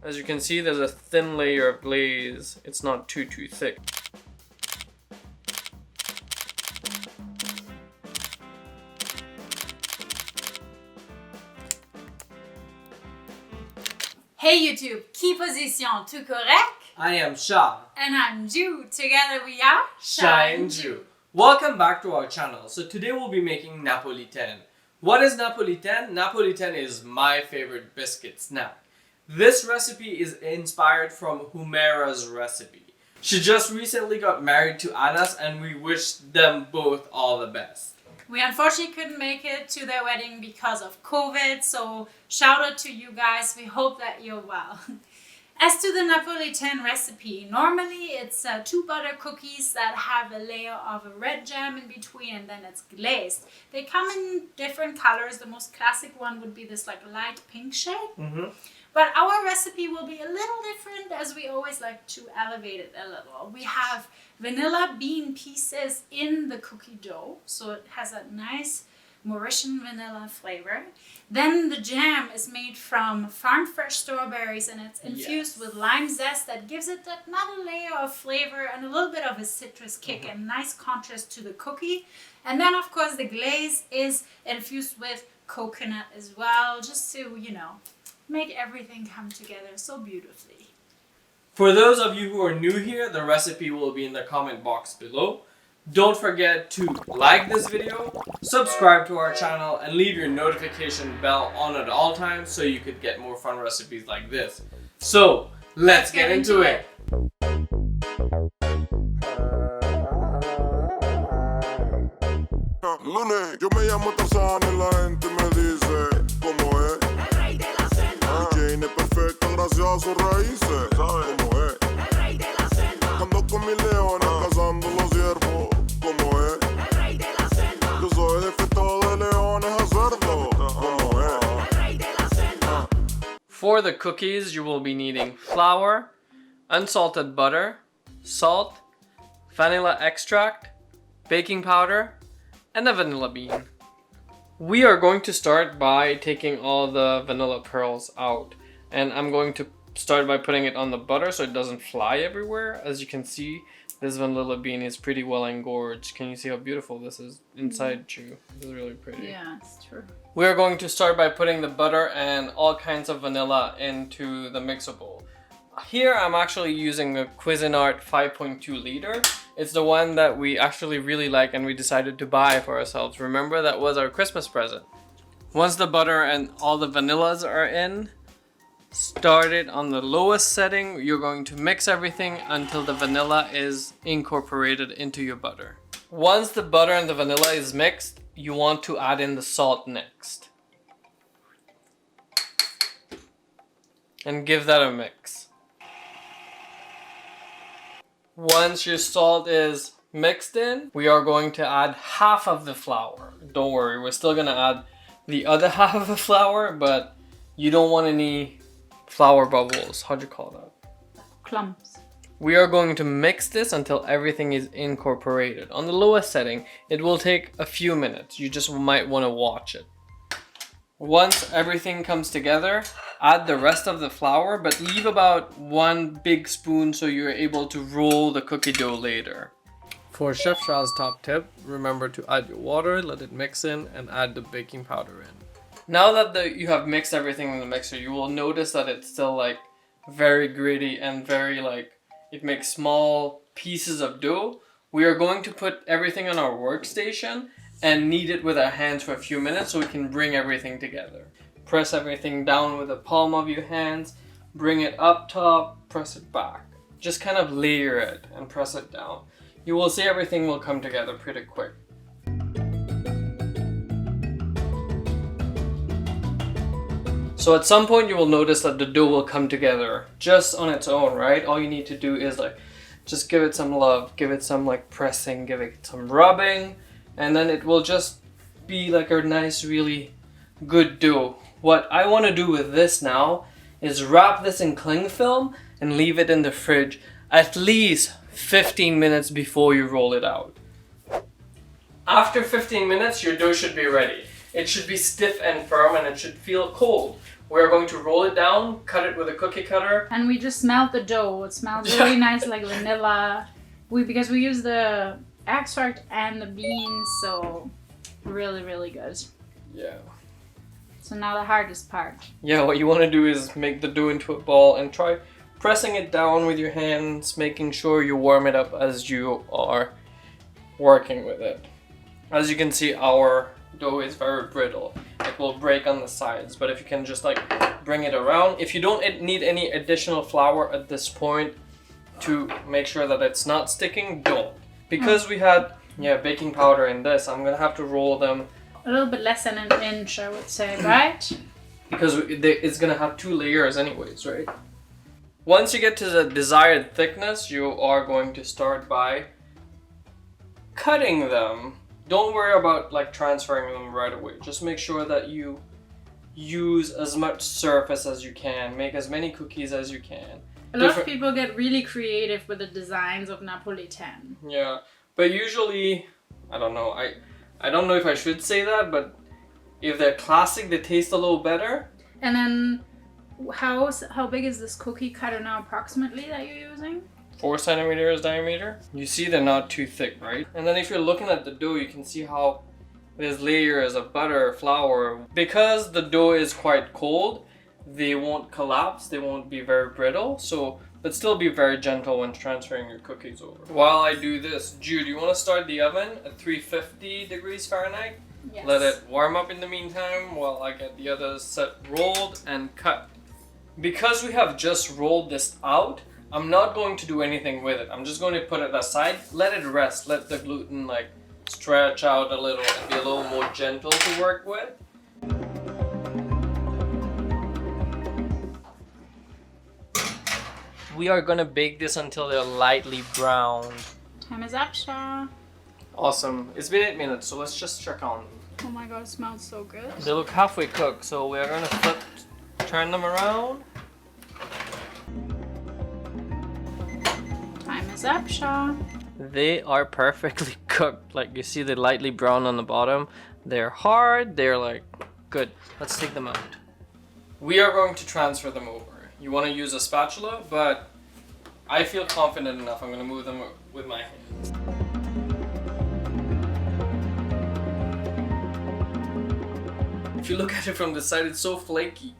As you can see, there's a thin layer of glaze. It's not too thick. Hey YouTube, qui position, tout correct? I am Sha. And I'm Ju. Together we are Sha and Ju. Welcome back to our channel. So today we'll be making Napolitaine. What is Napolitaine? Napolitaine is my favorite biscuit snack. This recipe is inspired from Humaira's recipe. She just recently got married to Anas and we wish them both all the best. We unfortunately couldn't make it to their wedding because of COVID, so shout out to you guys. We hope that you're well. As to the Napolitaine recipe, normally it's 2 butter cookies that have a layer of a red jam in between and then it's glazed. They come in different colors. The most classic one would be this like light pink shade. But our recipe will be a little different as we always like to elevate it a little. We have vanilla bean pieces in the cookie dough, so it has a nice Mauritian vanilla flavor. Then the jam is made from farm fresh strawberries and it's infused with lime zest that gives it another layer of flavor and a little bit of a citrus kick and nice contrast to the cookie. And then of course the glaze is infused with coconut as well, just to, you know, make everything come together so beautifully. For those of you who are new here, the recipe will be in the comment box below. Don't forget to like this video, subscribe to our channel, and leave your notification bell on at all times so you could get more fun recipes like this. So, let's get into it! Lunes, yo me llamo Tarzán y la gente me dice ¿cómo es? El rey de la selva. Jane es perfecta gracias a sus raíces. ¿Sabes cómo es? El rey de la selva. Ando con mis leones cazando los ciervos. ¿Cómo es? El rey de la selva. Yo soy jefe de leones a cerdo. ¿Cómo es? El rey de la selva. For the cookies, you will be needing flour, unsalted butter, salt, vanilla extract, baking powder, and a vanilla bean. We are going to start by taking all the vanilla pearls out, and I'm going to start by putting it on the butter so it doesn't fly everywhere. As you can see, this vanilla bean is pretty well engorged. Can you see how beautiful this is inside Ju? This is really pretty. Yeah, it's true. We are going to start by putting the butter and all kinds of vanilla into the mixer bowl. Here I'm actually using a Cuisinart 5.2 liter. It's the one that we actually really like and we decided to buy for ourselves. Remember, that was our Christmas present. Once the butter and all the vanillas are in, start it on the lowest setting. You're going to mix everything until the vanilla is incorporated into your butter. Once the butter and the vanilla is mixed, you want to add in the salt next. And give that a mix. Once your salt is mixed in, we are going to add half of the flour. Don't worry, we're still gonna add the other half of the flour, but you don't want any flour bubbles. How'd you call that? Clumps. We are going to mix this until everything is incorporated. On the lowest setting, it will take a few minutes. You just might want to watch it. Once everything comes together, add the rest of the flour, but leave about 1 big spoon so you're able to roll the cookie dough later. For Chef Sha's top tip, remember to add your water, let it mix in, and add the baking powder in. Now that you have mixed everything in the mixer, you will notice that it's still like very gritty and very like, it makes small pieces of dough. We are going to put everything on our workstation and knead it with our hands for a few minutes so we can bring everything together. Press everything down with the palm of your hands, bring it up top, press it back. Just kind of layer it and press it down. You will see everything will come together pretty quick. So at some point you will notice that the dough will come together just on its own, right? All you need to do is like, just give it some love, give it some like pressing, give it some rubbing, and then it will just be like a nice, really good dough. What I want to do with this now is wrap this in cling film and leave it in the fridge at least 15 minutes before you roll it out. After 15 minutes, your dough should be ready. It should be stiff and firm and it should feel cold. We're going to roll it down, cut it with a cookie cutter. And we just smelled the dough. It smells really nice, like vanilla. Because we use the extract and the beans, so really, really good. Yeah. So now the hardest part. Yeah, what you want to do is make the dough into a ball and try pressing it down with your hands, making sure you warm it up as you are working with it. As you can see, our dough is very brittle. It will break on the sides, but if you can just like bring it around. If you don't need any additional flour at this point to make sure that it's not sticking, don't. Because we had baking powder in this, I'm gonna have to roll them A little bit less than an inch, I would say, right? because it's gonna have 2 layers anyways, right? Once you get to the desired thickness, you are going to start by cutting them. Don't worry about like transferring them right away. Just make sure that you use as much surface as you can. Make as many cookies as you can. A lot of people get really creative with the designs of Napolitaine. Yeah, but usually, I don't know. I don't know if I should say that, but if they're classic, they taste a little better. And then, how big is this cookie cutter now approximately that you're using? 4 centimeters diameter. You see they're not too thick, right? And then if you're looking at the dough, you can see how there's layers of butter, flour. Because the dough is quite cold, they won't collapse, they won't be very brittle. So, but still be very gentle when transferring your cookies over. While I do this, Ju, do you want to start the oven at 350 degrees Fahrenheit? Yes. Let it warm up in the meantime while I get the others set rolled and cut. Because we have just rolled this out, I'm not going to do anything with it. I'm just going to put it aside, let it rest, let the gluten like stretch out a little and be a little more gentle to work with. We are gonna bake this until they're lightly browned. Time is up, Sha. Awesome. It's been 8 minutes, so let's just check on them. Oh my god, it smells so good. They look halfway cooked, so we are gonna turn them around. Time is up, Sha. They are perfectly cooked. Like you see, they're lightly brown on the bottom. They're hard. They're like good. Let's take them out. We are going to transfer them over. You want to use a spatula, but I feel confident enough. I'm going to move them with my hands. If you look at it from the side, it's so flaky.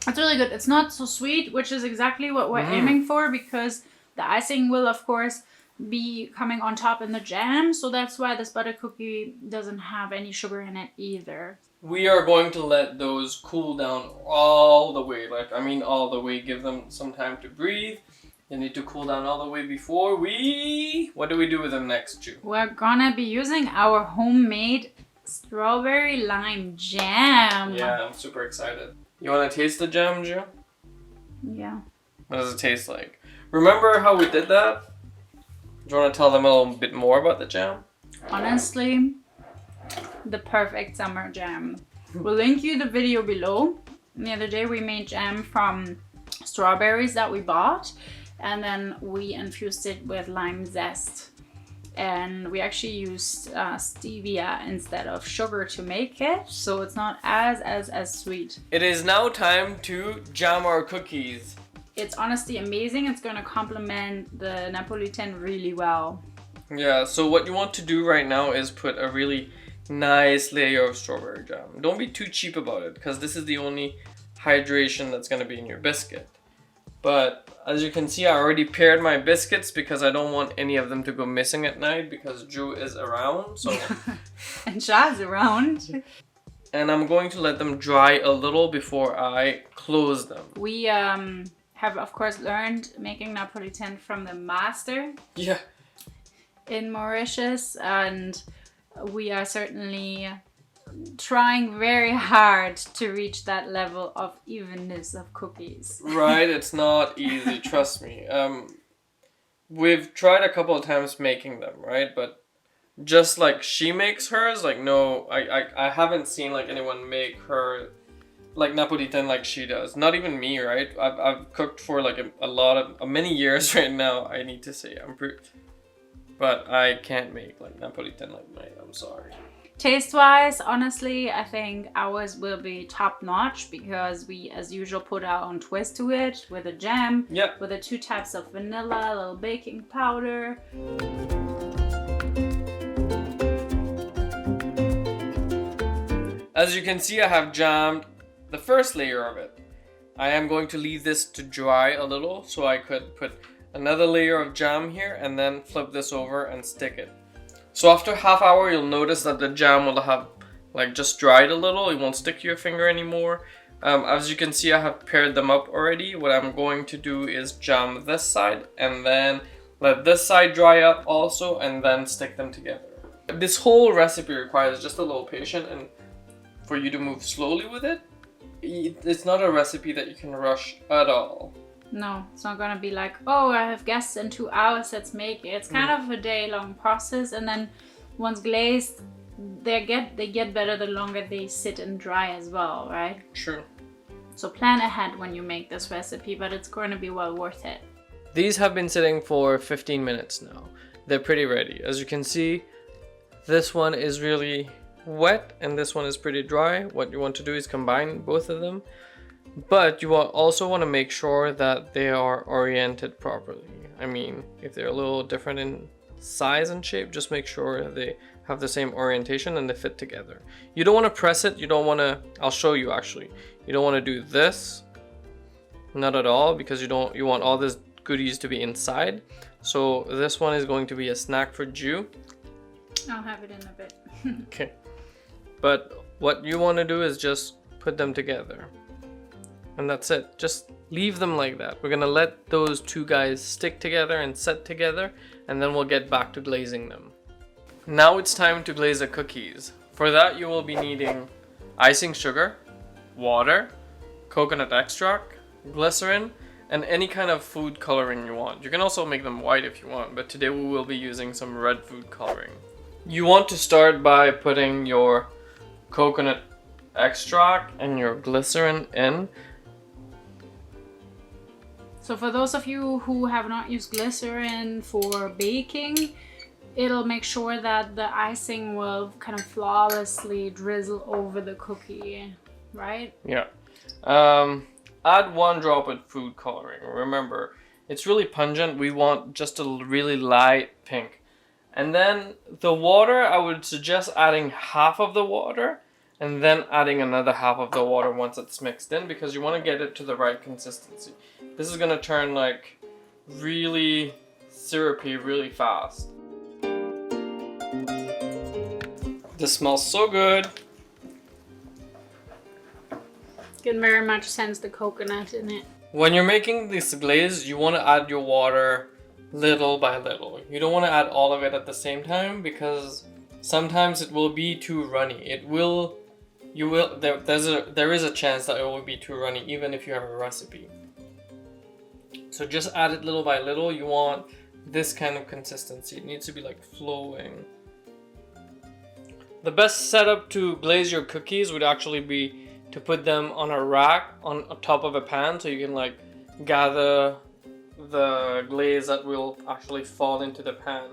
It's really good. It's not so sweet, which is exactly what we're aiming for, because the icing will, of course, be coming on top in the jam. So that's why this butter cookie doesn't have any sugar in it either. We are going to let those cool down all the way. All the way. Give them some time to breathe. They need to cool down all the way before we... What do we do with them next, Ju? We're gonna be using our homemade strawberry lime jam. Yeah, I'm super excited. You want to taste the jam, Ju? Yeah. What does it taste like? Remember how we did that? Do you want to tell them a little bit more about the jam? Honestly, the perfect summer jam. We'll link you the video below. The other day we made jam from strawberries that we bought, and then we infused it with lime zest. And we actually used stevia instead of sugar to make it, so it's not as sweet. It is now time to jam our cookies. It's honestly amazing. It's going to complement the Napolitaine really well. Yeah, so what you want to do right now is put a really nice layer of strawberry jam. Don't be too cheap about it, because this is the only hydration that's going to be in your biscuit. But as you can see, I already paired my biscuits because I don't want any of them to go missing at night because Ju is around. So and Sha's around. And I'm going to let them dry a little before I close them. We have, of course, learned making Napolitaine from the master. Yeah. In Mauritius, and we are certainly trying very hard to reach that level of evenness of cookies. Right, it's not easy, trust me. We've tried a couple of times making them, right? But just like she makes hers, like no, I haven't seen like anyone make her like Napolitaine like she does. Not even me, right? I've cooked for like many years right now. I need to say but I can't make like Napolitaine like mine. I'm sorry. Taste-wise, honestly, I think ours will be top-notch because we, as usual, put our own twist to it with a jam, Yep. with the 2 types of vanilla, a little baking powder. As you can see, I have jammed the first layer of it. I am going to leave this to dry a little so I could put another layer of jam here and then flip this over and stick it. So after half hour, you'll notice that the jam will have like just dried a little. It won't stick to your finger anymore. As you can see, I have paired them up already. What I'm going to do is jam this side and then let this side dry up also and then stick them together. This whole recipe requires just a little patience and for you to move slowly with it. It's not a recipe that you can rush at all. No, it's not gonna be like, oh, I have guests in 2 hours, let's make it. It's kind of a day-long process, and then once glazed, they get better the longer they sit and dry as well, right? True. So plan ahead when you make this recipe, but it's going to be well worth it. These have been sitting for 15 minutes now. They're pretty ready. As you can see, this one is really wet and this one is pretty dry. What you want to do is combine both of them, but you also want to make sure that they are oriented properly. I mean, if they're a little different in size and shape, just make sure they have the same orientation and they fit together. You don't want to press it. You don't want to, I'll show you actually. You don't want to do this, not at all, because you want all this goodies to be inside. So this one is going to be a snack for Ju. I'll have it in a bit. Okay. But what you want to do is just put them together. And that's it. Just leave them like that. We're going to let those two guys stick together and set together, and then we'll get back to glazing them. Now it's time to glaze the cookies. For that, you will be needing icing sugar, water, coconut extract, glycerin, and any kind of food coloring you want. You can also make them white if you want, but today we will be using some red food coloring. You want to start by putting your coconut extract and your glycerin in. So for those of you who have not used glycerin for baking, it'll make sure that the icing will kind of flawlessly drizzle over the cookie, right? Yeah. Add 1 drop of food coloring. Remember, it's really pungent. We want just a really light pink. And then the water, I would suggest adding half of the water and then adding another half of the water once it's mixed in, because you want to get it to the right consistency. This is going to turn like really syrupy really fast. This smells so good. You can very much sense the coconut in it. When you're making this glaze, you want to add your water little by little. You don't want to add all of it at the same time, because sometimes it will be too runny. There is a chance that it will be too runny even if you have a recipe. So just add it little by little. You want this kind of consistency. It needs to be like flowing. The best setup to glaze your cookies would actually be to put them on a rack on top of a pan, so you can like gather the glaze that will actually fall into the pan.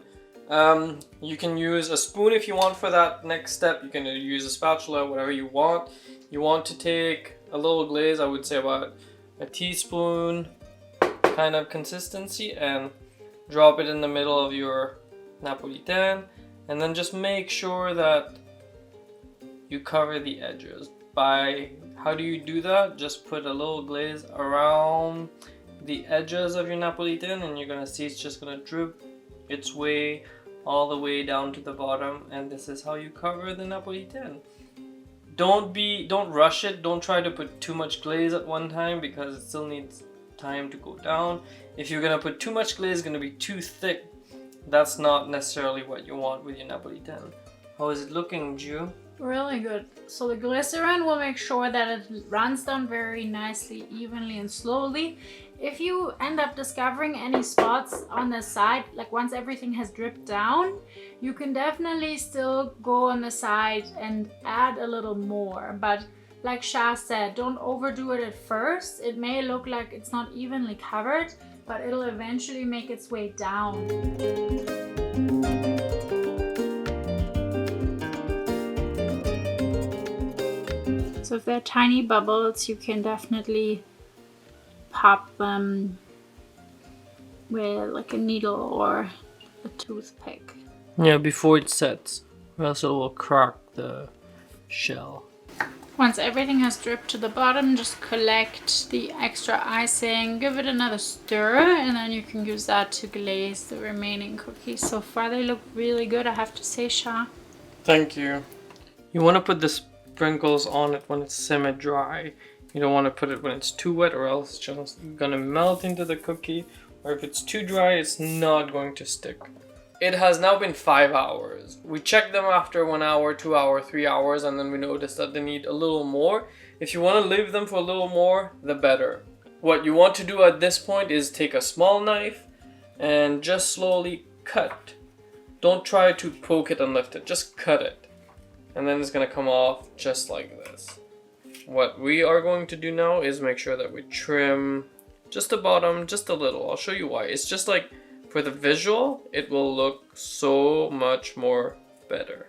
You can use a spoon if you want for that next step. You can use a spatula, whatever you want. You want to take a little glaze, I would say about a teaspoon kind of consistency, and drop it in the middle of your Napolitaine, and then just make sure that you cover the edges. How do you do that? Just put a little glaze around the edges of your Napolitaine, and you're gonna see it's just gonna drip its way all the way down to the bottom, and this is how you cover the Napolitaine. Don't rush it. Don't try to put too much glaze at one time, because it still needs time to go down. If you're gonna put too much glaze, it's gonna be too thick. That's not necessarily what you want with your Napolitaine. How is it looking, Ju? Really good. So the glycerin will make sure that it runs down very nicely, evenly and slowly. If you end up discovering any spots on the side, like once everything has dripped down, you can definitely still go on the side and add a little more. But like Sha said, don't overdo it at first. It may look like it's not evenly covered, but it'll eventually make its way down. So if they're tiny bubbles, you can definitely pop them with like a needle or a toothpick. Yeah, before it sets, or else it will crack the shell. Once everything has dripped to the bottom, just collect the extra icing, give it another stir, and then you can use that to glaze the remaining cookies. So far they look really good, I have to say, Sha. Thank you. You want to put the sprinkles on it when it's semi-dry. You don't want to put it when it's too wet, or else it's just gonna melt into the cookie. Or if it's too dry, it's not going to stick. It has now been 5 hours. We checked them after 1 hour, 2 hours, 3 hours, and then we noticed that they need a little more. If you want to leave them for a little more, the better. What you want to do at this point is take a small knife and just slowly cut. Don't try to poke it and lift it, just cut it. And then it's going to come off just like this. What we are going to do now is make sure that we trim just the bottom, just a little. I'll show you why. It's just like, for the visual, it will look so much more better.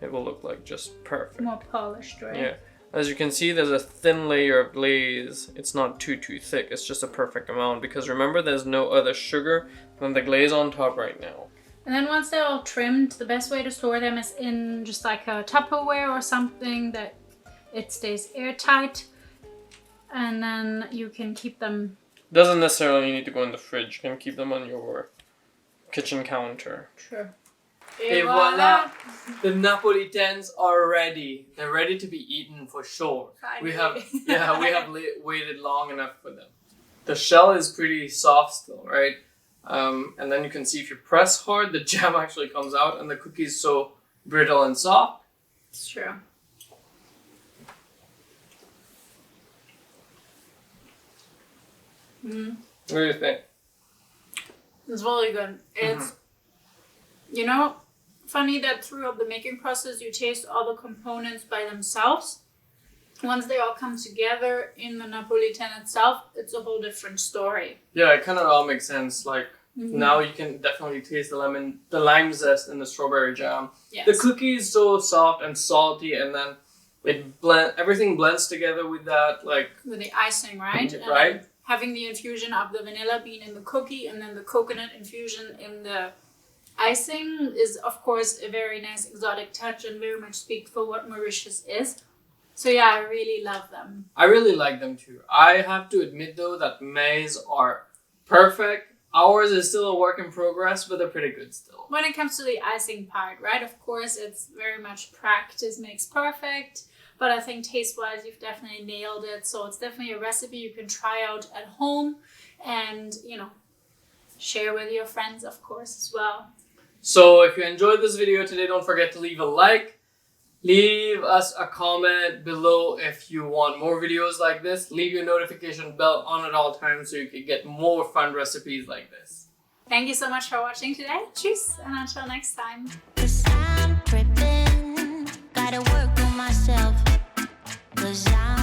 It will look like just perfect. More polished, right? Yeah. As you can see, there's a thin layer of glaze. It's not too thick. It's just a perfect amount, because remember, there's no other sugar than the glaze on top right now. And then once they're all trimmed, the best way to store them is in just like a Tupperware or something that it stays airtight. And then you can keep them. Doesn't necessarily need to go in the fridge. You can keep them on your kitchen counter. Sure. Et voila! The Napolitaines are ready. They're ready to be eaten for sure. Finally. We have waited long enough for them. The shell is pretty soft still, right? And then you can see if you press hard, the jam actually comes out, and the cookie is so brittle and soft. It's true. What do you think? It's really good. It's, you know, funny that throughout the making process you taste all the components by themselves. Once they all come together in the Napolitaine itself, it's a whole different story. Yeah, it kind of all makes sense. Like, now you can definitely taste the lime zest in the strawberry jam. Yes. The cookie is so soft and salty, and then everything blends together with that, like, with the icing, right? Right. And having the infusion of the vanilla bean in the cookie and then the coconut infusion in the icing is, of course, a very nice exotic touch and very much speaks for what Mauritius is. So yeah, I really love them. I really like them too. I have to admit though that maize are perfect. Ours is still a work in progress, but they're pretty good still. When it comes to the icing part, right? Of course, it's very much practice makes perfect. But I think taste-wise, you've definitely nailed it. So it's definitely a recipe you can try out at home and, you know, share with your friends, of course, as well. So if you enjoyed this video today, don't forget to leave a like. Leave us a comment below if you want more videos like this. Leave your notification bell on at all times so you can get more fun recipes like this. Thank you so much for watching today. Tschüss, and until next time. 'Cause I'm prepping, gotta work on myself, 'cause I'm